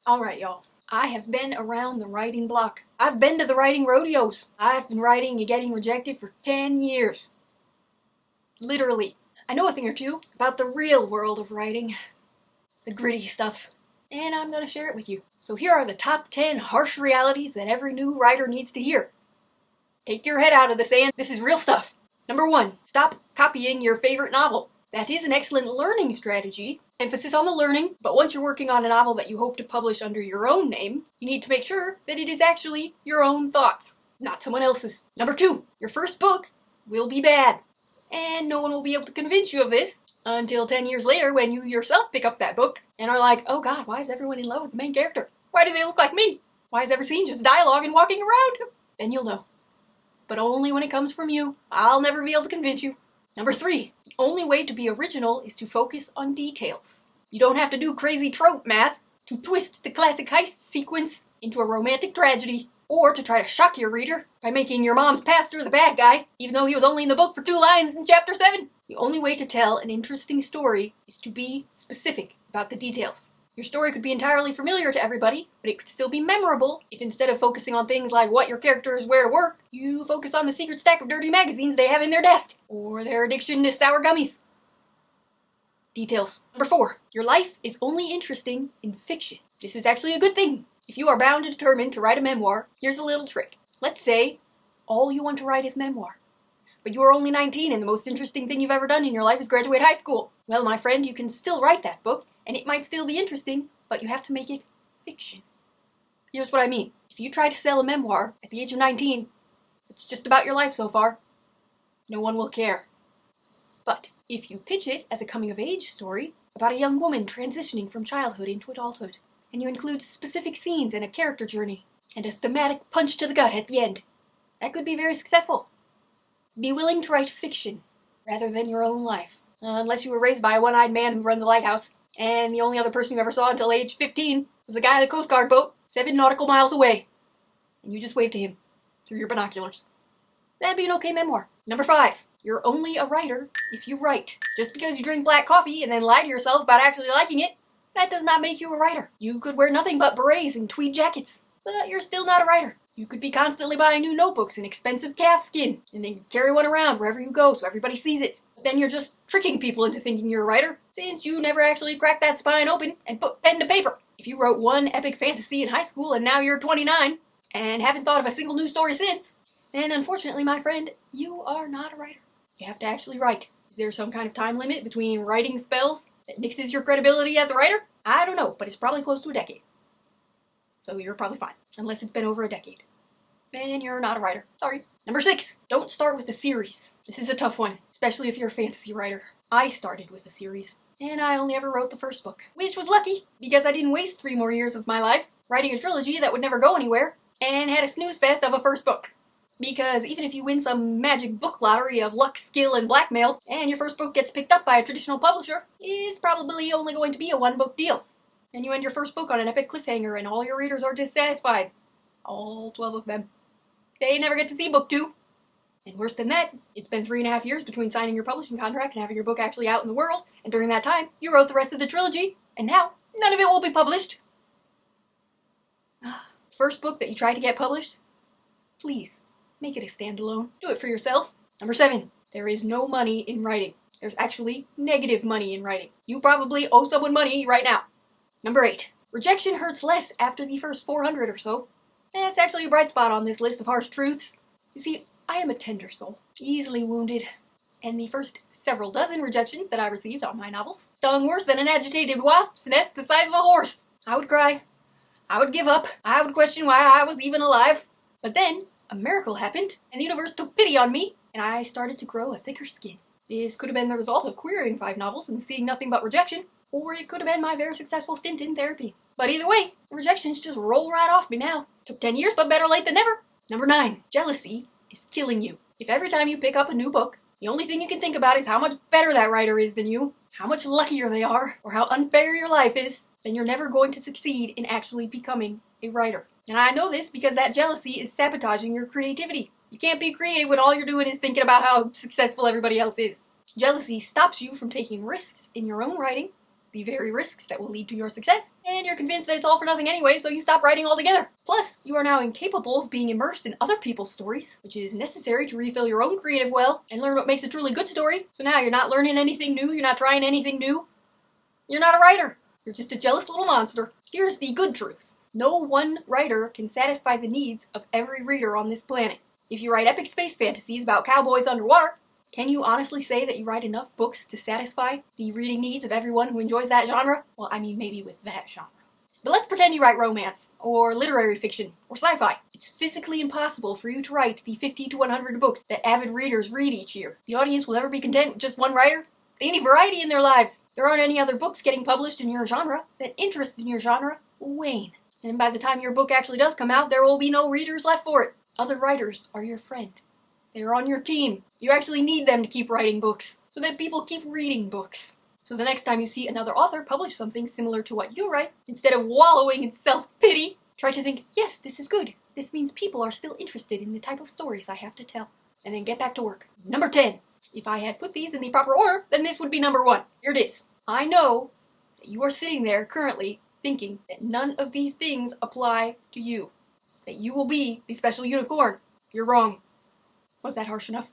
Alright, y'all. I have been around the writing block. I've been to the writing rodeos. I've been writing and getting rejected for 10 years. Literally. I know a thing or two about the real world of writing. The gritty stuff. And I'm gonna share it with you. So here are the top 10 harsh realities that every new writer needs to hear. Take your head out of the sand. This is real stuff. Number 1. Stop copying your favorite novel. That is an excellent learning strategy. Emphasis on the learning, but once you're working on a novel that you hope to publish under your own name, you need to make sure that it is actually your own thoughts, not someone else's. Number 2. Your first book will be bad. And no one will be able to convince you of this until 10 years later when you yourself pick up that book and are like, oh god, why is everyone in love with the main character? Why do they look like me? Why is every scene just dialogue and walking around? Then you'll know. But only when it comes from you. I'll never be able to convince you. Number 3. The only way to be original is to focus on details. You don't have to do crazy trope math to twist the classic heist sequence into a romantic tragedy, or to try to shock your reader by making your mom's pastor the bad guy, even though he was only in the book for 2 lines in chapter 7. The only way to tell an interesting story is to be specific about the details. Your story could be entirely familiar to everybody, but it could still be memorable if instead of focusing on things like what your characters wear to work, you focus on the secret stack of dirty magazines they have in their desk, or their addiction to sour gummies. Details. Number 4. Your life is only interesting in fiction. This is actually a good thing. If you are bound and determined to write a memoir, here's a little trick. Let's say all you want to write is memoir, but you are only 19 and the most interesting thing you've ever done in your life is graduate high school. Well, my friend, you can still write that book, and it might still be interesting, but you have to make it fiction. Here's what I mean. If you try to sell a memoir at the age of 19, it's just about your life so far. No one will care. But if you pitch it as a coming-of-age story about a young woman transitioning from childhood into adulthood, and you include specific scenes and a character journey, and a thematic punch to the gut at the end, that could be very successful. Be willing to write fiction rather than your own life. Unless you were raised by a one-eyed man who runs a lighthouse, and the only other person you ever saw until age 15 was the guy on a Coast Guard boat 7 nautical miles away, and you just waved to him through your binoculars. That'd be an okay memoir. Number 5. You're only a writer if you write. Just because you drink black coffee and then lie to yourself about actually liking it, that does not make you a writer. You could wear nothing but berets and tweed jackets, but you're still not a writer. You could be constantly buying new notebooks and expensive calf skin, and then carry one around wherever you go so everybody sees it. But then you're just tricking people into thinking you're a writer, since you never actually cracked that spine open and put pen to paper. If you wrote one epic fantasy in high school and now you're 29, and haven't thought of a single new story since, then unfortunately, my friend, you are not a writer. You have to actually write. Is there some kind of time limit between writing spells that nixes your credibility as a writer? I don't know, but it's probably close to a decade. So you're probably fine, unless it's been over a decade. Then you're not a writer. Sorry. Number 6. Don't start with a series. This is a tough one, especially if you're a fantasy writer. I started with a series, and I only ever wrote the first book, which was lucky, because I didn't waste 3 more years of my life writing a trilogy that would never go anywhere, and had a snooze fest of a first book. Because even if you win some magic book lottery of luck, skill, and blackmail, and your first book gets picked up by a traditional publisher, it's probably only going to be a 1-book deal. And you end your first book on an epic cliffhanger and all your readers are dissatisfied. All 12 of them. They never get to see book 2. And worse than that, it's been 3.5 years between signing your publishing contract and having your book actually out in the world, and during that time, you wrote the rest of the trilogy, and now, none of it will be published. First book that you try to get published? Please. Make it a standalone. Do it for yourself. Number 7. There is no money in writing. There's actually negative money in writing. You probably owe someone money right now. Number 8. Rejection hurts less after the first 400 or so. That's actually a bright spot on this list of harsh truths. You see, I am a tender soul, easily wounded, and the first several dozen rejections that I received on my novels stung worse than an agitated wasp's nest the size of a horse. I would cry. I would give up. I would question why I was even alive. But then, a miracle happened, and the universe took pity on me, and I started to grow a thicker skin. This could have been the result of querying 5 novels and seeing nothing but rejection, or it could have been my very successful stint in therapy. But either way, the rejections just roll right off me now. Took 10 years, but better late than never. Number 9. Jealousy is killing you. If every time you pick up a new book, the only thing you can think about is how much better that writer is than you, how much luckier they are, or how unfair your life is, then you're never going to succeed in actually becoming a writer. And I know this because that jealousy is sabotaging your creativity. You can't be creative when all you're doing is thinking about how successful everybody else is. Jealousy stops you from taking risks in your own writing, the very risks that will lead to your success, and you're convinced that it's all for nothing anyway, so you stop writing altogether. Plus, you are now incapable of being immersed in other people's stories, which is necessary to refill your own creative well and learn what makes a truly good story. So now you're not learning anything new, you're not trying anything new. You're not a writer. You're just a jealous little monster. Here's the good truth. No one writer can satisfy the needs of every reader on this planet. If you write epic space fantasies about cowboys underwater, can you honestly say that you write enough books to satisfy the reading needs of everyone who enjoys that genre? Well, I mean, maybe with that genre. But let's pretend you write romance, or literary fiction, or sci-fi. It's physically impossible for you to write the 50 to 100 books that avid readers read each year. The audience will never be content with just one writer. They need variety in their lives. There aren't any other books getting published in your genre. That interest in your genre will wane. And by the time your book actually does come out, there will be no readers left for it. Other writers are your friend. They're on your team. You actually need them to keep writing books, so that people keep reading books. So the next time you see another author publish something similar to what you write, instead of wallowing in self-pity, try to think, yes, this is good. This means people are still interested in the type of stories I have to tell. And then get back to work. Number 10. If I had put these in the proper order, then this would be number 1. Here it is. I know that you are sitting there currently thinking that none of these things apply to you. That you will be the special unicorn. You're wrong. Was that harsh enough?